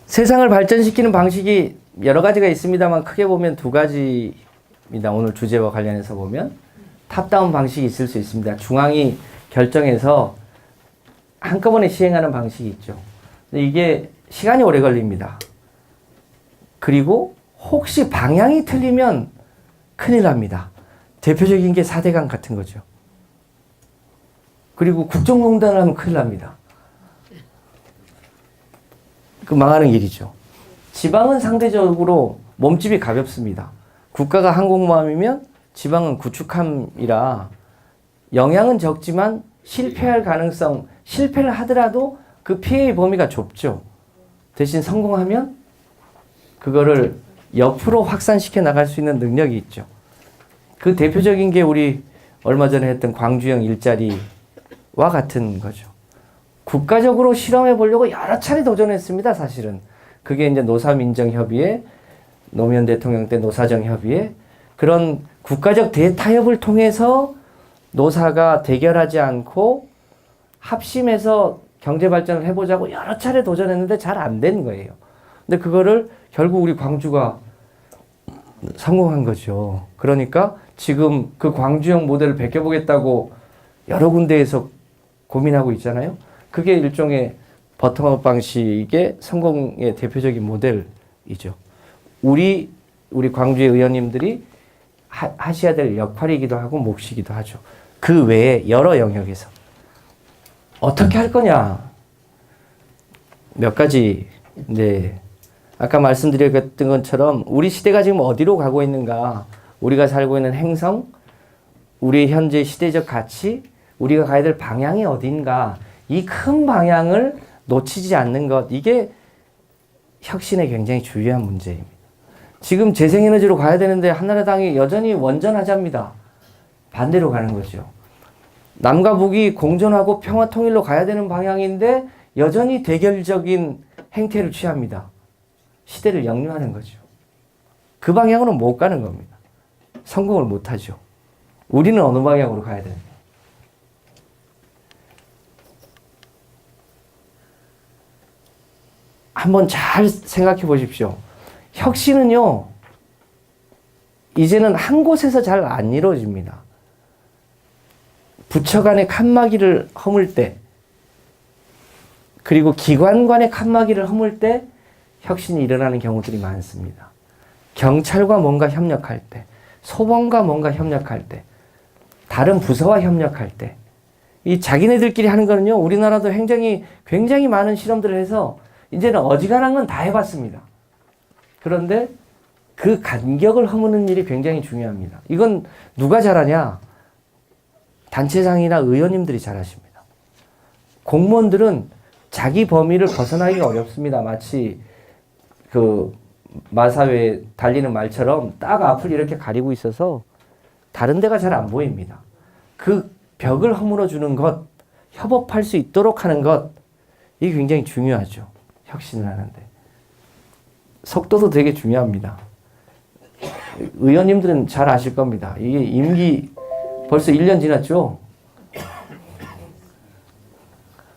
세상을 발전시키는 방식이 여러 가지가 있습니다만 크게 보면 두 가지입니다. 오늘 주제와 관련해서 보면 탑다운 방식이 있을 수 있습니다. 중앙이 결정해서 한꺼번에 시행하는 방식이 있죠. 근데 이게 시간이 오래 걸립니다. 그리고 혹시 방향이 틀리면 큰일 납니다. 대표적인 게 4대강 같은 거죠. 그리고 국정농단을 하면 큰일 납니다. 그 망하는 길이죠. 지방은 상대적으로 몸집이 가볍습니다. 국가가 항공모함이면 지방은 구축함이라 영향은 적지만 실패할 가능성, 실패를 하더라도 그 피해의 범위가 좁죠. 대신 성공하면 그거를 옆으로 확산시켜 나갈 수 있는 능력이 있죠. 그 대표적인 게 우리 얼마 전에 했던 광주형 일자리와 같은 거죠. 국가적으로 실험해 보려고 여러 차례 도전했습니다, 사실은. 그게 이제 노사민정협의회, 노무현 대통령 때 노사정협의회, 그런 국가적 대타협을 통해서 노사가 대결하지 않고 합심해서 경제발전을 해보자고 여러 차례 도전했는데 잘 안 된 거예요. 근데 그거를 결국 우리 광주가 성공한 거죠. 그러니까 지금 그 광주형 모델을 베껴보겠다고 여러 군데에서 고민하고 있잖아요. 그게 일종의 버텀업 방식의 성공의 대표적인 모델이죠. 우리 광주의 의원님들이 하셔야 될 역할이기도 하고 몫이기도 하죠. 그 외에 여러 영역에서 어떻게 할 거냐 몇 가지. 네, 아까 말씀드렸던 것처럼 우리 시대가 지금 어디로 가고 있는가, 우리가 살고 있는 행성, 우리 현재 시대적 가치, 우리가 가야 될 방향이 어딘가, 이 큰 방향을 놓치지 않는 것, 이게 혁신에 굉장히 중요한 문제입니다. 지금 재생에너지로 가야 되는데 한나라당이 여전히 원전하자입니다. 반대로 가는 거죠. 남과 북이 공존하고 평화통일로 가야 되는 방향인데 여전히 대결적인 행태를 취합니다. 시대를 역류하는 거죠. 그 방향으로 못 가는 겁니다. 성공을 못 하죠. 우리는 어느 방향으로 가야 되는가? 한번 잘 생각해 보십시오. 혁신은요, 이제는 한 곳에서 잘 안 이루어집니다. 부처 간의 칸막이를 허물 때, 그리고 기관 간의 칸막이를 허물 때 혁신이 일어나는 경우들이 많습니다. 경찰과 뭔가 협력할 때, 소방과 뭔가 협력할 때, 다른 부서와 협력할 때, 이 자기네들끼리 하는 거는요, 우리나라도 굉장히 많은 실험들을 해서 이제는 어지간한 건 다 해봤습니다. 그런데 그 간격을 허무는 일이 굉장히 중요합니다. 이건 누가 잘하냐? 단체장이나 의원님들이 잘하십니다. 공무원들은 자기 범위를 벗어나기가 어렵습니다. 마치 그 마사회에 달리는 말처럼 딱 앞을 이렇게 가리고 있어서 다른 데가 잘 안 보입니다. 그 벽을 허물어 주는 것, 협업할 수 있도록 하는 것, 이게 굉장히 중요하죠. 혁신을 하는데. 속도도 되게 중요합니다. 의원님들은 잘 아실 겁니다. 이게 임기 벌써 1년 지났죠?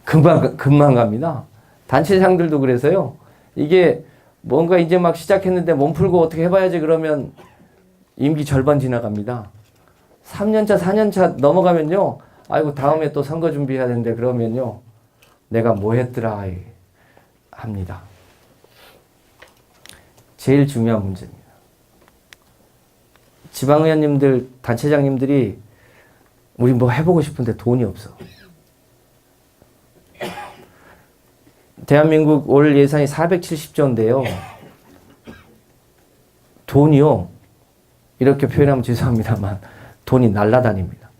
금방 갑니다. 단체장들도 그래서요. 이게 뭔가 이제 막 시작했는데 몸 풀고 어떻게 해봐야지 그러면 임기 절반 지나갑니다. 3년차, 4년차 넘어가면요. 아이고, 다음에 또 선거 준비해야 되는데 그러면요. 내가 뭐 했더라 합니다. 제일 중요한 문제입니다. 지방의원님들, 단체장님들이 우리 뭐 해보고 싶은데 돈이 없어. 대한민국 올 예산이 470조인데요. 돈이요. 이렇게 표현하면 죄송합니다만 돈이 날아다닙니다.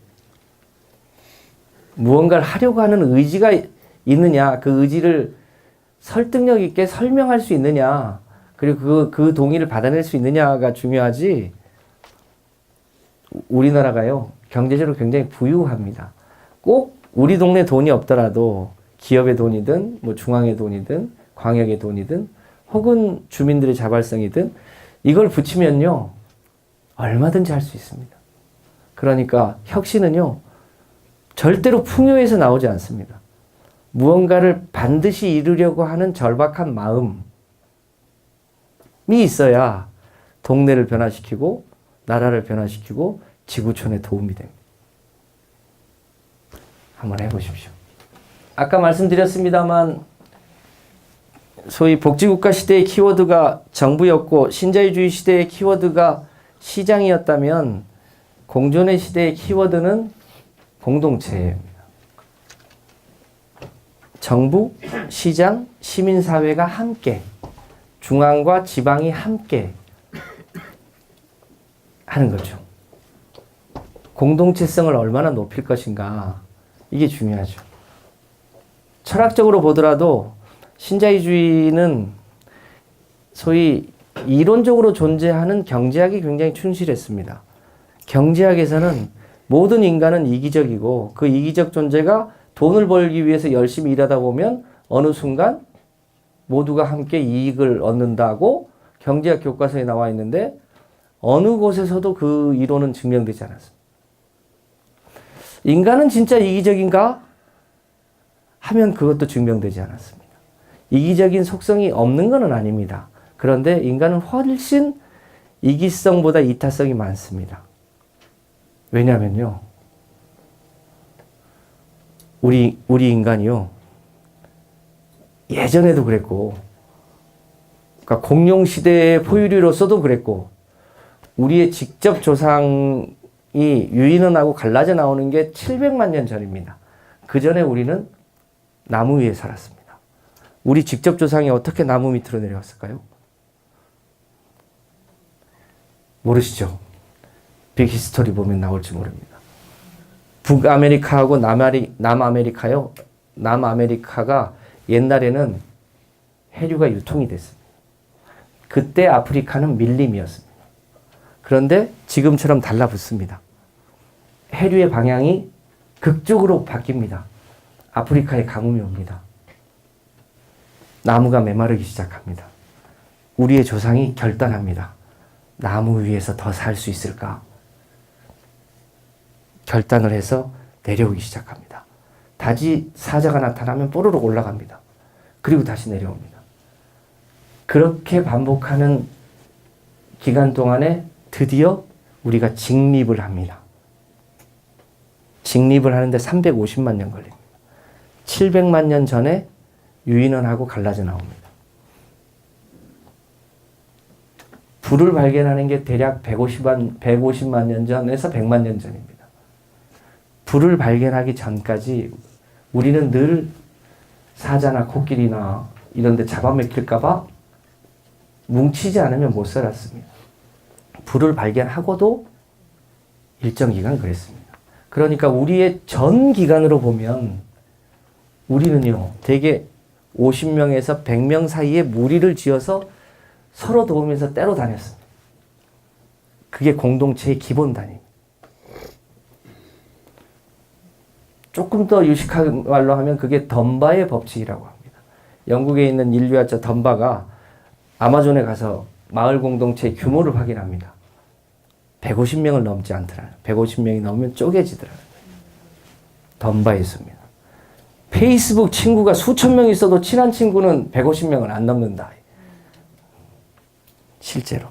무언가를 하려고 하는 의지가 있느냐, 그 의지를 설득력 있게 설명할 수 있느냐, 그리고 그 동의를 받아낼 수 있느냐가 중요하지. 우리나라가요, 경제적으로 굉장히 부유합니다. 꼭 우리 동네 돈이 없더라도 기업의 돈이든 뭐 중앙의 돈이든 광역의 돈이든 혹은 주민들의 자발성이든 이걸 붙이면요 얼마든지 할 수 있습니다. 그러니까 혁신은요 절대로 풍요에서 나오지 않습니다. 무언가를 반드시 이루려고 하는 절박한 마음, 있어야 동네를 변화시키고 나라를 변화시키고 지구촌에 도움이 됩니다. 한번 해보십시오. 아까 말씀드렸습니다만 소위 복지국가 시대의 키워드가 정부였고 신자유주의 시대의 키워드가 시장이었다면 공존의 시대의 키워드는 공동체입니다. 정부, 시장, 시민사회가 함께 중앙과 지방이 함께 하는 거죠. 공동체성을 얼마나 높일 것인가 이게 중요하죠. 철학적으로 보더라도 신자유주의는 소위 이론적으로 존재하는 경제학이 굉장히 충실했습니다. 경제학에서는 모든 인간은 이기적이고 그 이기적 존재가 돈을 벌기 위해서 열심히 일하다 보면 어느 순간 모두가 함께 이익을 얻는다고 경제학 교과서에 나와 있는데 어느 곳에서도 그 이론은 증명되지 않았습니다. 인간은 진짜 이기적인가? 하면 그것도 증명되지 않았습니다. 이기적인 속성이 없는 것은 아닙니다. 그런데 인간은 훨씬 이기성보다 이타성이 많습니다. 왜냐면요. 우리 인간이요. 예전에도 그랬고, 그러니까 공룡시대의 포유류로서도 그랬고, 우리의 직접 조상이 유인원하고 갈라져 나오는 게 700만 년 전입니다. 그 전에 우리는 나무 위에 살았습니다. 우리 직접 조상이 어떻게 나무 밑으로 내려왔을까요? 모르시죠? 빅히스토리 보면 나올지 모릅니다. 북아메리카하고 남아메리카요. 남아메리카가 옛날에는 해류가 유통이 됐습니다. 그때 아프리카는 밀림이었습니다. 그런데 지금처럼 달라붙습니다. 해류의 방향이 극쪽으로 바뀝니다. 아프리카에 가뭄이 옵니다. 나무가 메마르기 시작합니다. 우리의 조상이 결단합니다. 나무 위에서 더 살 수 있을까? 결단을 해서 내려오기 시작합니다. 다시 사자가 나타나면 뽀로록 올라갑니다. 그리고 다시 내려옵니다. 그렇게 반복하는 기간 동안에 드디어 우리가 직립을 합니다. 직립을 하는데 350만 년 걸립니다. 700만 년 전에 유인원하고 갈라져 나옵니다. 불을 발견하는 게 대략 150만 년 전에서 100만 년 전입니다. 불을 발견하기 전까지 우리는 늘 사자나 코끼리나 이런 데 잡아먹힐까봐 뭉치지 않으면 못 살았습니다. 불을 발견하고도 일정 기간 그랬습니다. 그러니까 우리의 전 기간으로 보면 우리는요, 대개 50명에서 100명 사이에 무리를 지어서 서로 도우면서 때로 다녔습니다. 그게 공동체의 기본 단위입니다. 조금 더 유식한 말로 하면 그게 덤바의 법칙이라고 합니다. 영국에 있는 인류학자 덤바가 아마존에 가서 마을 공동체의 규모를 확인합니다. 150명을 넘지 않더라고요. 150명이 넘으면 쪼개지더라고요. 덤바의 수입니다. 페이스북 친구가 수천 명 있어도 친한 친구는 150명을 안 넘는다. 실제로.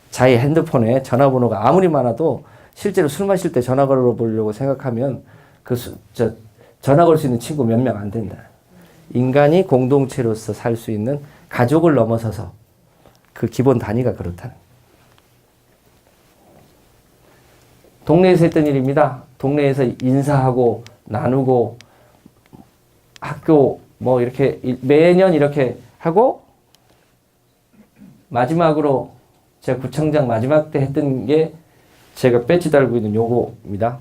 자기 핸드폰에 전화번호가 아무리 많아도 실제로 술 마실 때 전화 걸어보려고 생각하면 전화 걸 수 있는 친구 몇 명 안 된다. 인간이 공동체로서 살 수 있는 가족을 넘어서서 그 기본 단위가 그렇다는. 동네에서 했던 일입니다. 동네에서 인사하고 나누고 학교 뭐 이렇게 매년 이렇게 하고 마지막으로 제가 구청장 마지막 때 했던 게 제가 배지 달고 있는 요거입니다.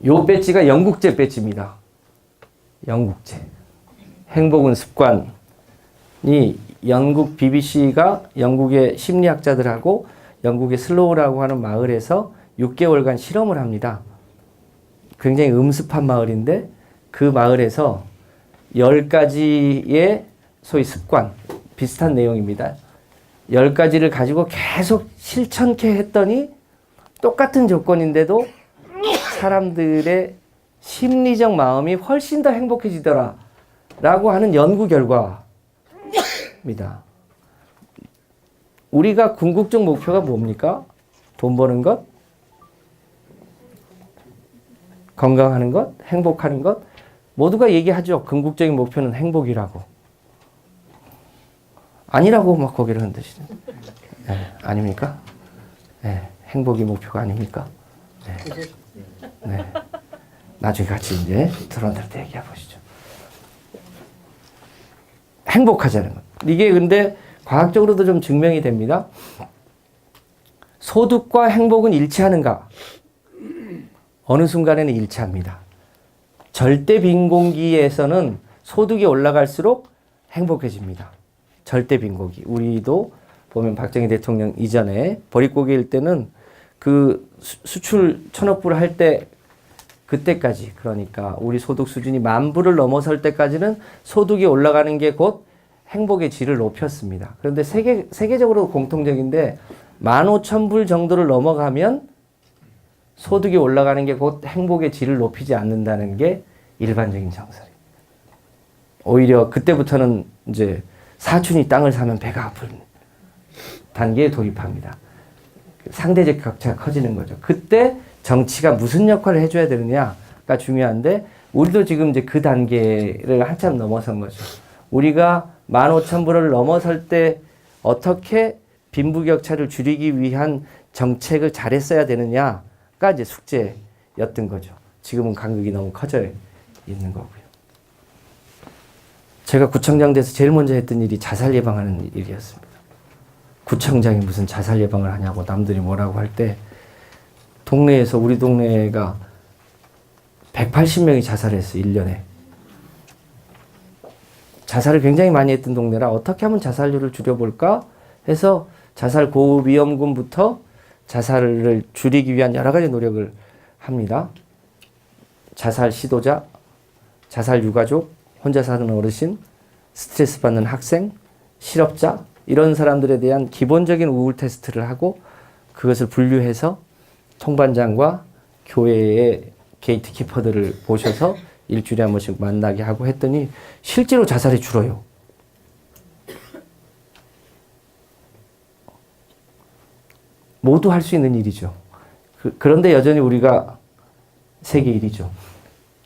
요 배지가 영국제 배지입니다. 영국제. 행복은 습관이 영국 BBC가 영국의 심리학자들하고 영국의 슬로우라고 하는 마을에서 6개월간 실험을 합니다. 굉장히 음습한 마을인데 그 마을에서 10가지의 소위 습관, 비슷한 내용입니다. 10가지를 가지고 계속 실천케 했더니 똑같은 조건인데도 사람들의 심리적 마음이 훨씬 더 행복해지더라 라고 하는 연구 결과입니다. 우리가 궁극적 목표가 뭡니까? 돈 버는 것, 건강하는 것, 행복하는 것. 모두가 얘기하죠. 궁극적인 목표는 행복이라고. 아니라고 막 고개를 흔드시죠. 네, 아닙니까? 네, 행복이 목표가 아닙니까? 네. 네. 나중에 같이 이제 토론할 때 얘기해 보시죠. 행복하자는 것. 이게 근데 과학적으로도 좀 증명이 됩니다. 소득과 행복은 일치하는가? 어느 순간에는 일치합니다. 절대 빈곤기에서는 소득이 올라갈수록 행복해집니다. 절대 빈곤기. 우리도 보면 박정희 대통령 이전에 보릿고개일 때는 그 수출 1,000억 불 할 때 그때까지, 그러니까 우리 소득 수준이 10,000불을 넘어설 때까지는 소득이 올라가는 게 곧 행복의 질을 높였습니다. 그런데 세계적으로 공통적인데 15,000불 정도를 넘어가면 소득이 올라가는 게 곧 행복의 질을 높이지 않는다는 게 일반적인 정설이에요. 오히려 그때부터는 이제 사촌이 땅을 사면 배가 아픈 단계에 돌입합니다. 상대적 격차가 커지는 거죠. 그때 정치가 무슨 역할을 해줘야 되느냐가 중요한데, 우리도 지금 이제 그 단계를 한참 넘어선 거죠. 우리가 15,000불을 넘어설 때 어떻게 빈부격차를 줄이기 위한 정책을 잘했어야 되느냐가 이제 숙제였던 거죠. 지금은 간극이 너무 커져 있는 거고요. 제가 구청장 돼서 제일 먼저 했던 일이 자살 예방하는 일이었습니다. 구청장이 무슨 자살 예방을 하냐고 남들이 뭐라고 할 때, 동네에서, 우리 동네가 180명이 자살했어요, 1년에. 자살을 굉장히 많이 했던 동네라 어떻게 하면 자살률을 줄여볼까 해서 자살 고위험군부터 자살을 줄이기 위한 여러 가지 노력을 합니다. 자살 시도자, 자살 유가족, 혼자 사는 어르신, 스트레스 받는 학생, 실업자, 이런 사람들에 대한 기본적인 우울 테스트를 하고 그것을 분류해서 통반장과 교회의 게이트키퍼들을 모셔서 일주일에 한 번씩 만나게 하고 했더니 실제로 자살이 줄어요. 모두 할 수 있는 일이죠. 그런데 여전히 우리가 세계 1위죠.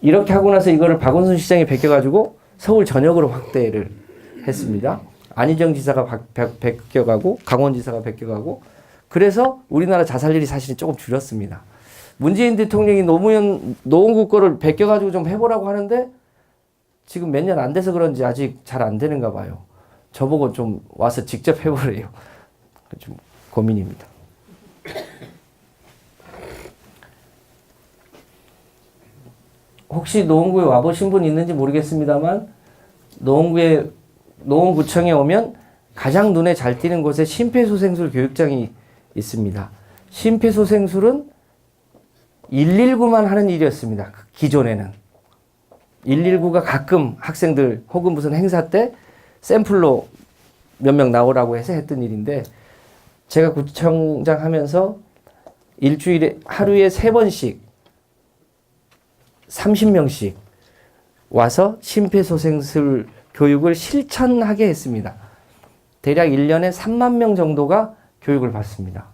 이렇게 하고 나서 이거를 박원순 시장이 베껴가지고 서울 전역으로 확대를 했습니다. 안희정 지사가 베껴가고 강원지사가 베껴가고, 그래서 우리나라 자살률이 사실 조금 줄였습니다. 문재인 대통령이 노원구 거를 베껴가지고 좀 해보라고 하는데 지금 몇 년 안 돼서 그런지 아직 잘 안 되는가 봐요. 저보고 좀 와서 직접 해보래요. 좀 고민입니다. 혹시 노원구에 와보신 분 있는지 모르겠습니다만, 노원구청에 오면 가장 눈에 잘 띄는 곳에 심폐소생술 교육장이 있습니다. 심폐소생술은 119만 하는 일이었습니다. 기존에는. 119가 가끔 학생들 혹은 무슨 행사 때 샘플로 몇 명 나오라고 해서 했던 일인데, 제가 구청장 하면서 일주일에 하루에 3번씩 30명씩 와서 심폐소생술 교육을 실천하게 했습니다. 대략 1년에 3만 명 정도가 교육을 받습니다.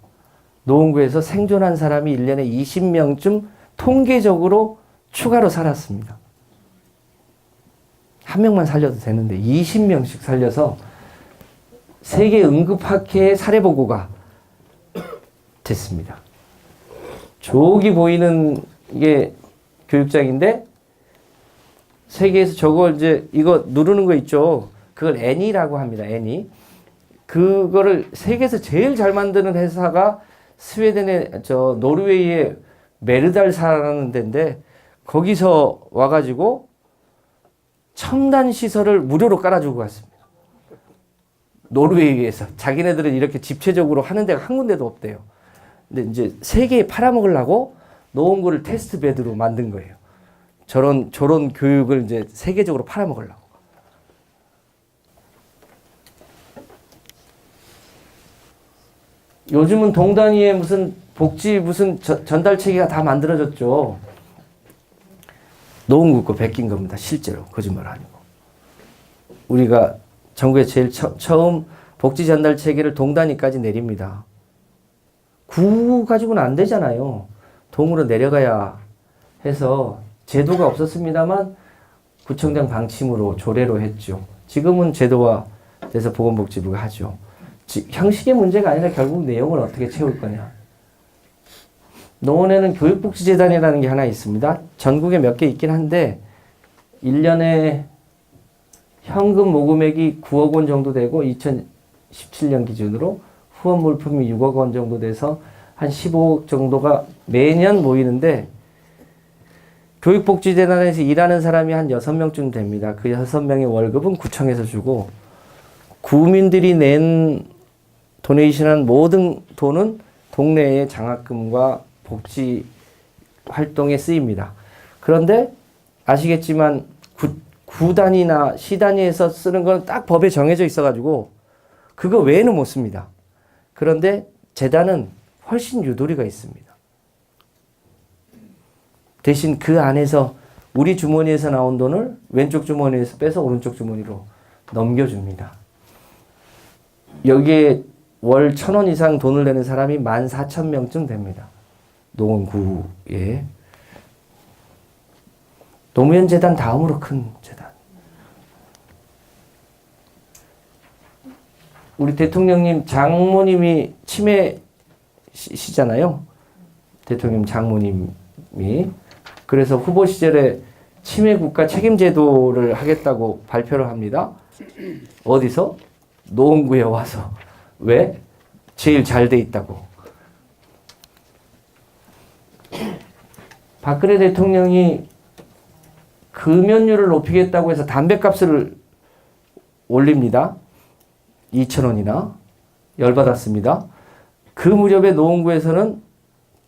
노원구에서 생존한 사람이 1년에 20명쯤 통계적으로 추가로 살았습니다. 한 명만 살려도 되는데 20명씩 살려서 세계 응급학회의 사례보고가 됐습니다. 저기 보이는 게 교육장인데, 세계에서 저거 이거 누르는 거 있죠. 그걸 애니라고 합니다. 애니. 그거를 세계에서 제일 잘 만드는 회사가 스웨덴의 노르웨이의 메르달사라는 데인데, 거기서 와가지고 첨단 시설을 무료로 깔아주고 갔습니다. 노르웨이에서. 자기네들은 이렇게 집체적으로 하는 데가 한 군데도 없대요. 근데 이제 세계에 팔아먹으려고 노원구를 테스트 베드로 만든 거예요. 저런 교육을 이제 세계적으로 팔아먹으려고. 요즘은 동 단위에 무슨 복지 무슨 전달 체계가 다 만들어졌죠. 노원구 거 베낀 겁니다. 실제로. 거짓말 아니고. 우리가 전국에 제일 처음 복지 전달 체계를 동 단위까지 내립니다. 구 가지고는 안 되잖아요. 동으로 내려가야 해서 제도가 없었습니다만 구청장 방침으로 조례로 했죠. 지금은 제도화돼서 보건복지부가 하죠. 형식의 문제가 아니라 결국 내용을 어떻게 채울 거냐. 노원에는 교육복지재단이라는 게 하나 있습니다. 전국에 몇 개 있긴 한데 1년에 현금 모금액이 9억 원 정도 되고 2017년 기준으로 후원 물품이 6억 원 정도 돼서 한 15억 정도가 매년 모이는데 교육복지재단에서 일하는 사람이 한 6명쯤 됩니다. 그 6명의 월급은 구청에서 주고 구민들이 낸 도네이션한 모든 돈은 동네의 장학금과 복지 활동에 쓰입니다. 그런데 아시겠지만 구 단위나 시 단위에서 쓰는 건 딱 법에 정해져 있어가지고 그거 외에는 못 씁니다. 그런데 재단은 훨씬 유도리가 있습니다. 대신 그 안에서 우리 주머니에서 나온 돈을 왼쪽 주머니에서 빼서 오른쪽 주머니로 넘겨줍니다. 여기에 월 1,000원 이상 돈을 내는 사람이 14,000명쯤 됩니다. 노원구에. 노무현 재단 다음으로 큰 재단. 우리 대통령님 장모님이 치매시잖아요. 대통령 장모님이. 그래서 후보 시절에 치매국가 책임제도를 하겠다고 발표를 합니다. 어디서? 노원구에 와서. 왜? 제일 잘 돼 있다고. 박근혜 대통령이 금연율을 높이겠다고 해서 담배값을 올립니다. 2,000원이나 열받았습니다. 그 무렵에 노원구에서는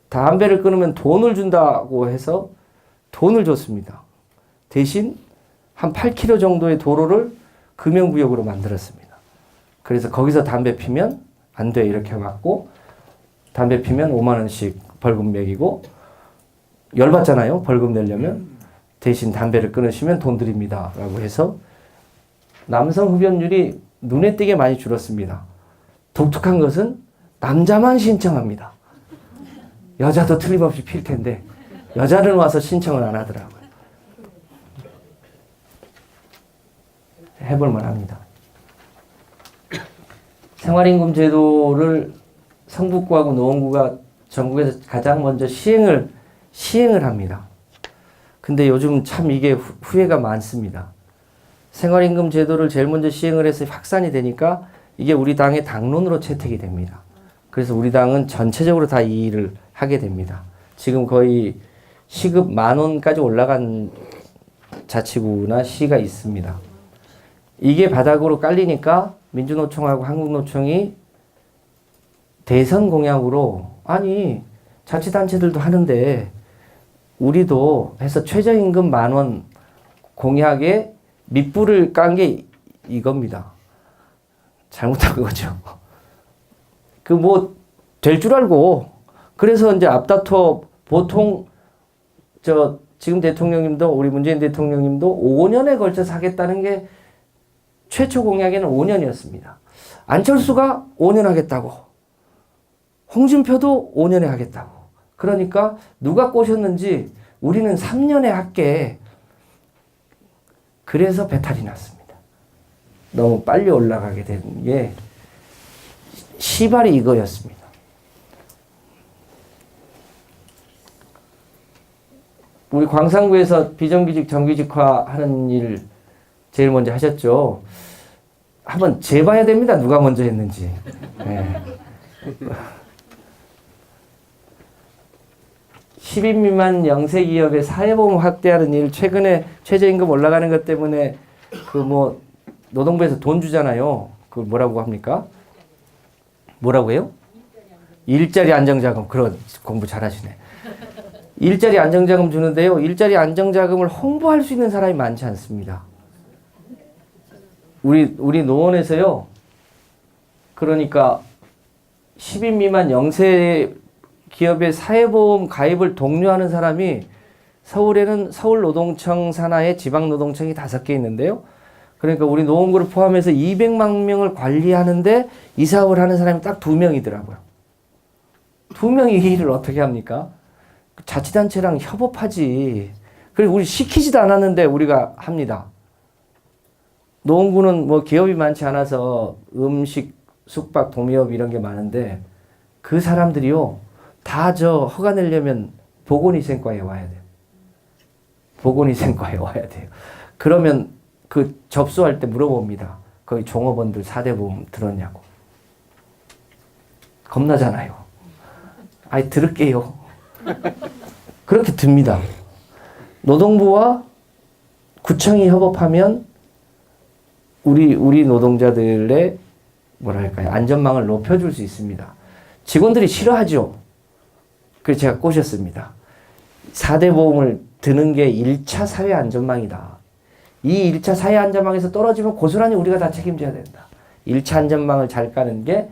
담배를 끊으면 돈을 준다고 해서 돈을 줬습니다. 대신 한 8km 정도의 도로를 금연구역으로 만들었습니다. 그래서 거기서 담배 피면 안 돼 이렇게 해갖고 담배 피면 5만 원씩 벌금 매기고 열받잖아요. 벌금 내려면 대신 담배를 끊으시면 돈 드립니다. 라고 해서 남성 흡연율이 눈에 띄게 많이 줄었습니다. 독특한 것은 남자만 신청합니다. 여자도 틀림없이 필 텐데 여자는 와서 신청을 안 하더라고요. 해볼 만합니다. 생활임금 제도를 성북구하고 노원구가 전국에서 가장 먼저 시행을 합니다. 근데 요즘 참 이게 후회가 많습니다. 생활임금 제도를 제일 먼저 시행을 해서 확산이 되니까 이게 우리 당의 당론으로 채택이 됩니다. 그래서 우리 당은 전체적으로 다 이 일을 하게 됩니다. 지금 거의 시급 10,000원까지 올라간 자치구나 시가 있습니다. 이게 바닥으로 깔리니까 민주노총하고 한국노총이 대선 공약으로 아니 자치단체들도 하는데 우리도 해서 최저임금 10,000원 공약에 밑불을 깐 게 이겁니다. 잘못한 거죠. 그 뭐 될 줄 알고 그래서 이제 앞다퉈 보통 지금 대통령님도 우리 문재인 대통령님도 5년에 걸쳐서 하겠다는 게 최초 공약에는 5년이었습니다. 안철수가 5년 하겠다고 홍준표도 5년에 하겠다고 그러니까 누가 꼬셨는지 우리는 3년에 할게 그래서 배탈이 났습니다. 너무 빨리 올라가게 된 게 시발이 이거였습니다. 우리 광산구에서 비정규직 정규직화 하는 일 제일 먼저 하셨죠. 한번 재봐야 됩니다. 누가 먼저 했는지. 네. 10인 미만 영세 기업의 사회보험 확대하는 일 최근에 최저임금 올라가는 것 때문에 그 뭐 노동부에서 돈 주잖아요. 그 뭐라고 합니까? 뭐라고 해요? 일자리 안정자금. 그런 공부 잘하시네. 일자리 안정자금 주는데요. 일자리 안정자금을 홍보할 수 있는 사람이 많지 않습니다. 우리 노원에서요. 그러니까 10인 미만 영세 기업의 사회보험 가입을 독려하는 사람이 서울에는 서울노동청 산하의 지방노동청이 5개 있는데요. 그러니까 우리 노원구를 포함해서 200만 명을 관리하는데 이 사업을 하는 사람이 딱 2명이더라고요. 2명이 이 일을 어떻게 합니까? 자치단체랑 협업하지. 그리고 우리 시키지도 않았는데 우리가 합니다. 노원구는 뭐 기업이 많지 않아서 음식, 숙박, 도미업 이런 게 많은데 그 사람들이요. 다 저 허가 내려면 보건위생과에 와야 돼요. 보건위생과에 와야 돼요. 그러면 그 접수할 때 물어봅니다. 거기 종업원들 4대 보험 들었냐고. 겁나잖아요. 아이 들을게요. 그렇게 듭니다. 노동부와 구청이 협업하면 우리 노동자들의 뭐랄까요 안전망을 높여줄 수 있습니다. 직원들이 싫어하죠. 그래서 제가 꼬셨습니다. 4대 보험을 드는 게 1차 사회 안전망이다. 이 1차 사회 안전망에서 떨어지면 고스란히 우리가 다 책임져야 된다. 1차 안전망을 잘 까는 게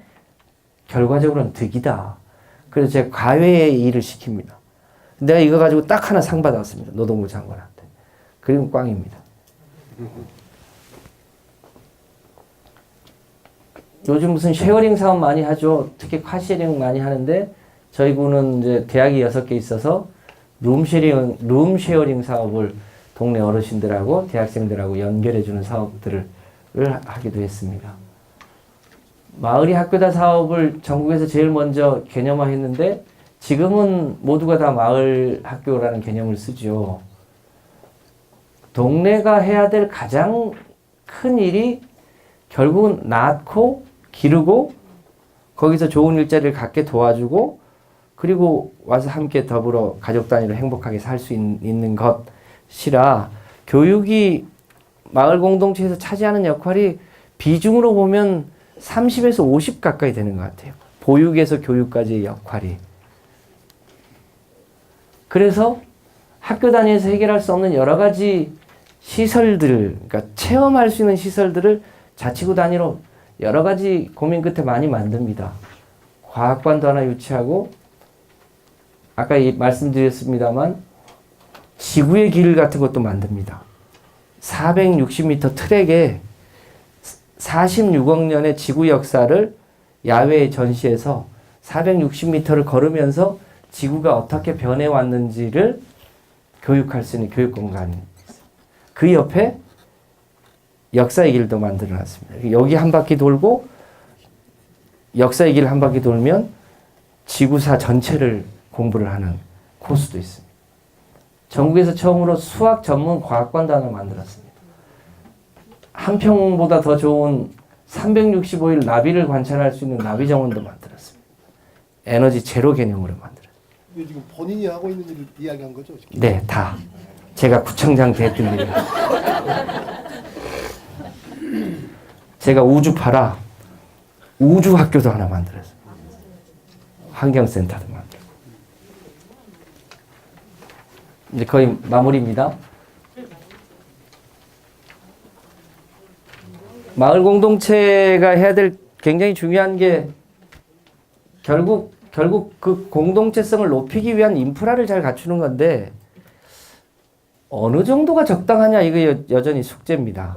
결과적으로는 득이다. 그래서 제가 과외의 일을 시킵니다. 내가 이거 가지고 딱 하나 상 받았습니다. 노동부 장관한테. 그리고 꽝입니다. 요즘 무슨 쉐어링 사업 많이 하죠. 특히 카쉐어링 많이 하는데 저희 구는 이제 대학이 6개 있어서 룸쉐어링 사업을 동네 어르신들하고 대학생들하고 연결해주는 사업들을 하기도 했습니다. 마을이 학교다 사업을 전국에서 제일 먼저 개념화했는데 지금은 모두가 다 마을 학교라는 개념을 쓰죠. 동네가 해야 될 가장 큰 일이 결국은 낳고 기르고 거기서 좋은 일자리를 갖게 도와주고 그리고 와서 함께 더불어 가족 단위로 행복하게 살 수 있는 것이라 교육이 마을 공동체에서 차지하는 역할이 비중으로 보면 30에서 50 가까이 되는 것 같아요. 보육에서 교육까지의 역할이. 그래서 학교 단위에서 해결할 수 없는 여러 가지 시설들, 그러니까 체험할 수 있는 시설들을 자치구 단위로 여러 가지 고민 끝에 많이 만듭니다. 과학관도 하나 유치하고 아까 말씀드렸습니다만 지구의 길 같은 것도 만듭니다. 460m 트랙에 46억 년의 지구 역사를 야외에 전시해서 460m를 걸으면서 지구가 어떻게 변해왔는지를 교육할 수 있는 교육 공간이 있어요. 그 옆에 역사의 길도 만들어놨습니다. 여기 한 바퀴 돌고 역사의 길 한 바퀴 돌면 지구사 전체를 공부를 하는 코스도 있습니다. 전국에서 처음으로 수학 전문 과학관도 하나 만들었습니다. 한평보다 더 좋은 365일 나비를 관찰할 수 있는 나비 정원도 만들었습니다. 에너지 제로 개념으로 만들었습니다. 이게 지금 본인이 하고 있는 일을 이야기한 거죠? 지금? 네, 다. 제가 구청장 됐던 일. 제가 우주파라 우주학교도 하나 만들었어요. 환경센터도 만들고. 이제 거의 마무리입니다. 마을 공동체가 해야 될 굉장히 중요한 게 결국 그 공동체성을 높이기 위한 인프라를 잘 갖추는 건데 어느 정도가 적당하냐 이거 여전히 숙제입니다.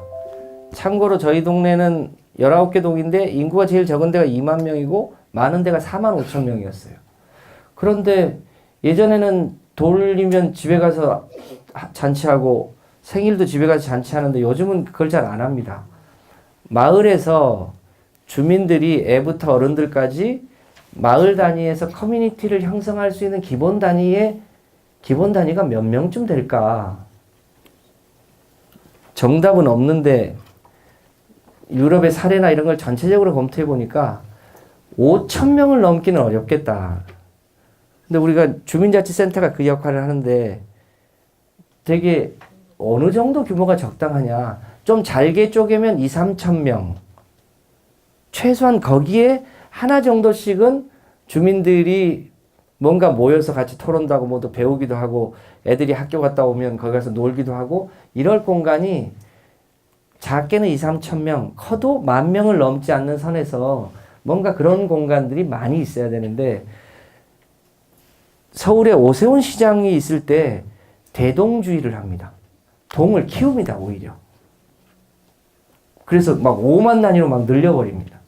참고로 저희 동네는 19개 동인데 인구가 제일 적은 데가 2만 명이고 많은 데가 4만 5천 명이었어요. 그런데 예전에는 돌리면 집에 가서 잔치하고 생일도 집에 가서 잔치하는데 요즘은 그걸 잘 안 합니다. 마을에서 주민들이 애부터 어른들까지 마을 단위에서 커뮤니티를 형성할 수 있는 기본 단위가 몇 명쯤 될까? 정답은 없는데 유럽의 사례나 이런 걸 전체적으로 검토해 보니까 5천 명을 넘기는 어렵겠다. 근데 우리가 주민자치센터가 그 역할을 하는데 되게 어느 정도 규모가 적당하냐. 좀 잘게 쪼개면 2, 3천 명. 최소한 거기에 하나 정도씩은 주민들이 뭔가 모여서 같이 토론도 하고 뭐도 배우기도 하고 애들이 학교 갔다 오면 거기 가서 놀기도 하고 이럴 공간이 작게는 2, 3천 명, 커도 10,000명을 넘지 않는 선에서 뭔가 그런 공간들이 많이 있어야 되는데 서울에 오세훈 시장이 있을 때 대동주의를 합니다. 동을 키웁니다, 오히려. 그래서 막 5만 단위로 막 늘려버립니다.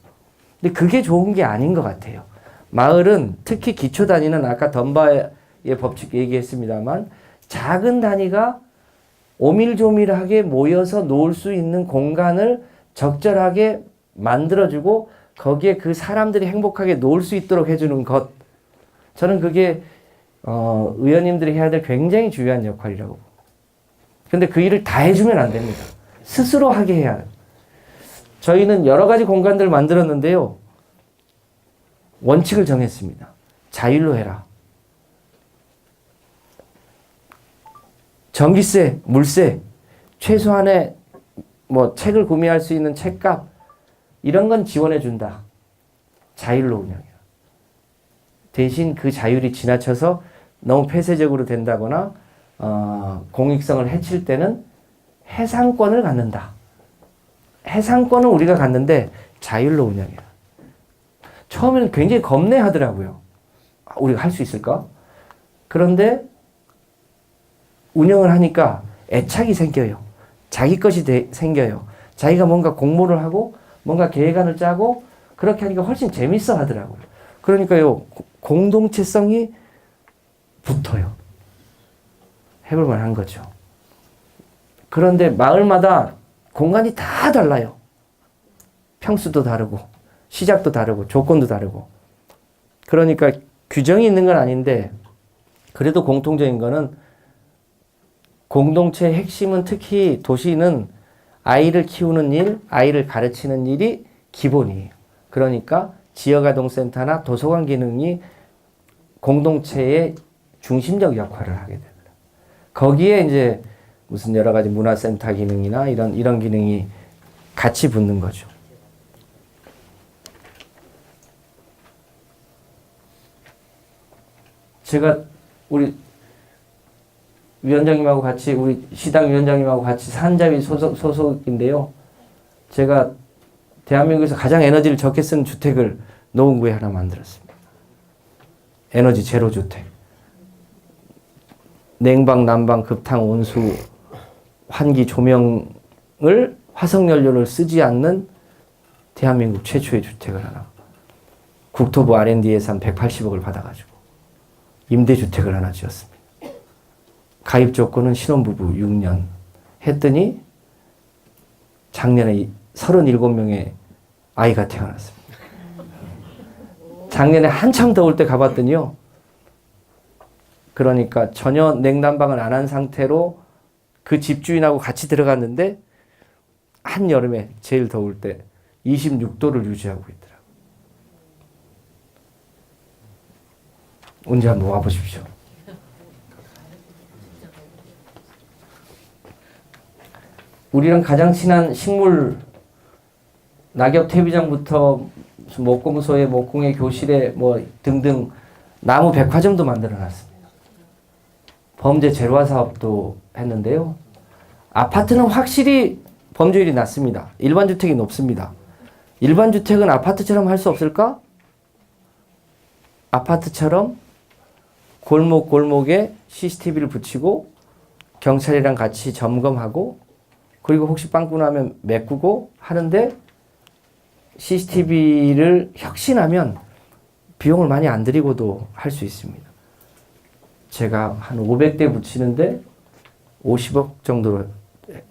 근데 그게 좋은 게 아닌 것 같아요. 마을은 특히 기초 단위는 아까 던바의 법칙 얘기했습니다만 작은 단위가 오밀조밀하게 모여서 놓을 수 있는 공간을 적절하게 만들어주고 거기에 그 사람들이 행복하게 놀 수 있도록 해주는 것. 저는 그게 의원님들이 해야 될 굉장히 중요한 역할이라고. 근데 그 일을 다 해주면 안 됩니다. 스스로 하게 해야 해요. 저희는 여러 가지 공간들을 만들었는데요. 원칙을 정했습니다. 자율로 해라. 전기세, 물세, 최소한의 뭐 책을 구매할 수 있는 책값 이런 건 지원해 준다. 자율로 운영해라. 대신 그 자율이 지나쳐서 너무 폐쇄적으로 된다거나 공익성을 해칠 때는 해상권을 갖는다. 해상권은 우리가 갖는데 자율로 운영해라. 처음에는 굉장히 겁내하더라고요. 우리가 할 수 있을까? 그런데 운영을 하니까 애착이 생겨요. 자기 것이 생겨요. 자기가 뭔가 공모를 하고 뭔가 계획안을 짜고 그렇게 하니까 훨씬 재밌어 하더라고요. 그러니까요. 공동체성이 붙어요. 해볼 만한 거죠. 그런데 마을마다 공간이 다 달라요. 평수도 다르고 시작도 다르고 조건도 다르고 그러니까 규정이 있는 건 아닌데 그래도 공통적인 거는 공동체의 핵심은 특히 도시는 아이를 키우는 일, 아이를 가르치는 일이 기본이에요. 그러니까 지역아동센터나 도서관 기능이 공동체의 중심적 역할을 하게 됩니다. 거기에 이제 무슨 여러 가지 문화센터 기능이나 이런 기능이 같이 붙는 거죠. 제가 우리 위원장님하고 같이 우리 시당 위원장님하고 같이 산자위 소속인데요. 제가 대한민국에서 가장 에너지를 적게 쓰는 주택을 노원구에 하나 만들었습니다. 에너지 제로 주택. 냉방, 난방, 급탕, 온수, 환기, 조명을 화석연료를 쓰지 않는 대한민국 최초의 주택을 하나. 국토부 R&D 예산 180억을 받아가지고 임대주택을 하나 지었습니다. 가입 조건은 신혼부부 6년 했더니 작년에 37명의 아이가 태어났습니다. 작년에 한참 더울 때 가봤더니요. 그러니까 전혀 냉난방을 안 한 상태로 그 집주인하고 같이 들어갔는데 한여름에 제일 더울 때 26도를 유지하고 있더라고요. 언제 한번 와보십시오. 우리랑 가장 친한 식물 낙엽 퇴비장부터 목공소에 목공의 교실에 뭐 등등 나무 백화점도 만들어 놨습니다. 범죄 제로화 사업도 했는데요. 아파트는 확실히 범죄율이 낮습니다. 일반 주택이 높습니다. 일반 주택은 아파트처럼 할 수 없을까? 아파트처럼 골목골목에 CCTV를 붙이고 경찰이랑 같이 점검하고 그리고 혹시 빵꾸 나면 메꾸고 하는데 CCTV를 혁신하면 비용을 많이 안 들이고도 할 수 있습니다. 제가 한 500대 붙이는데 50억 정도로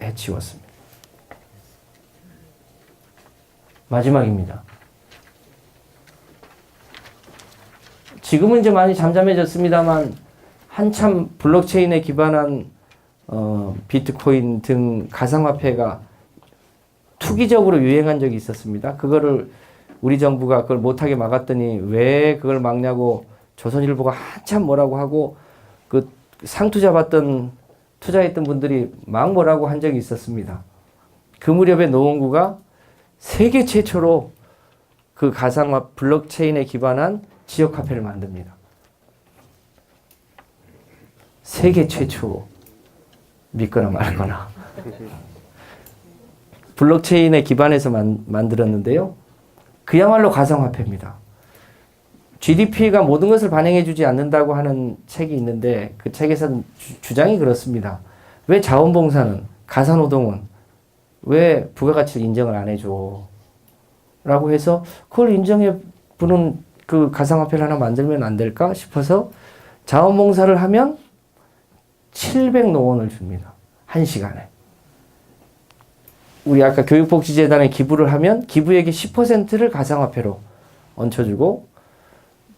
해치웠습니다. 마지막입니다. 지금은 이제 많이 잠잠해졌습니다만 한참 블록체인에 기반한 비트코인 등 가상화폐가 투기적으로 유행한 적이 있었습니다. 그거를 우리 정부가 그걸 못하게 막았더니 왜 그걸 막냐고 조선일보가 한참 뭐라고 하고 그 상투자 받던 투자했던 분들이 막 뭐라고 한 적이 있었습니다. 그 무렵에 노원구가 세계 최초로 그 가상화 블록체인에 기반한 지역 카페를 만듭니다. 세계 최초. 믿거나 말거나. 블록체인에 기반해서 만들었는데요. 그야말로 가상화폐입니다. GDP가 모든 것을 반영해주지 않는다고 하는 책이 있는데 그 책에서는 주장이 그렇습니다. 왜 자원봉사는, 가사노동은 왜 부가가치를 인정을 안 해줘? 라고 해서 그걸 인정해 부는 그 가상화폐를 하나 만들면 안 될까 싶어서 자원봉사를 하면 700노원을 줍니다. 1시간에. 우리 아까 교육복지재단에 기부를 하면 기부액의 10%를 가상화폐로 얹혀주고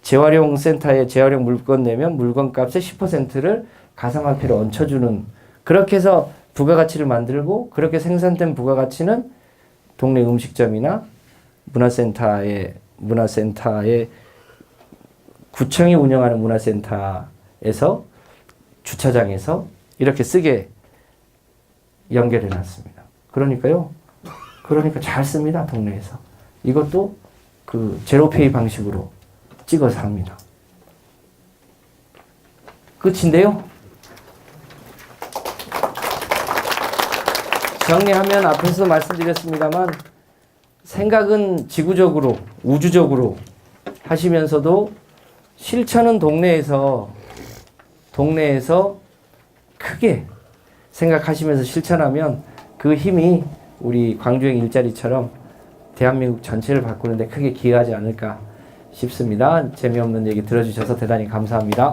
재활용 센터에 재활용 물건 내면 물건값의 10%를 가상화폐로 얹혀주는 그렇게 해서 부가가치를 만들고 그렇게 생산된 부가가치는 동네 음식점이나 문화센터에 구청이 운영하는 문화센터에서 주차장에서 이렇게 쓰게 연결해 놨습니다. 그러니까 잘 씁니다, 동네에서. 이것도 그 제로페이 방식으로 찍어서 합니다. 끝인데요. 정리하면 앞에서 말씀드렸습니다만 생각은 지구적으로, 우주적으로 하시면서도 실천은 동네에서 크게 생각하시면서 실천하면 그 힘이 우리 광주행 일자리처럼 대한민국 전체를 바꾸는데 크게 기여하지 않을까 싶습니다. 재미없는 얘기 들어주셔서 대단히 감사합니다.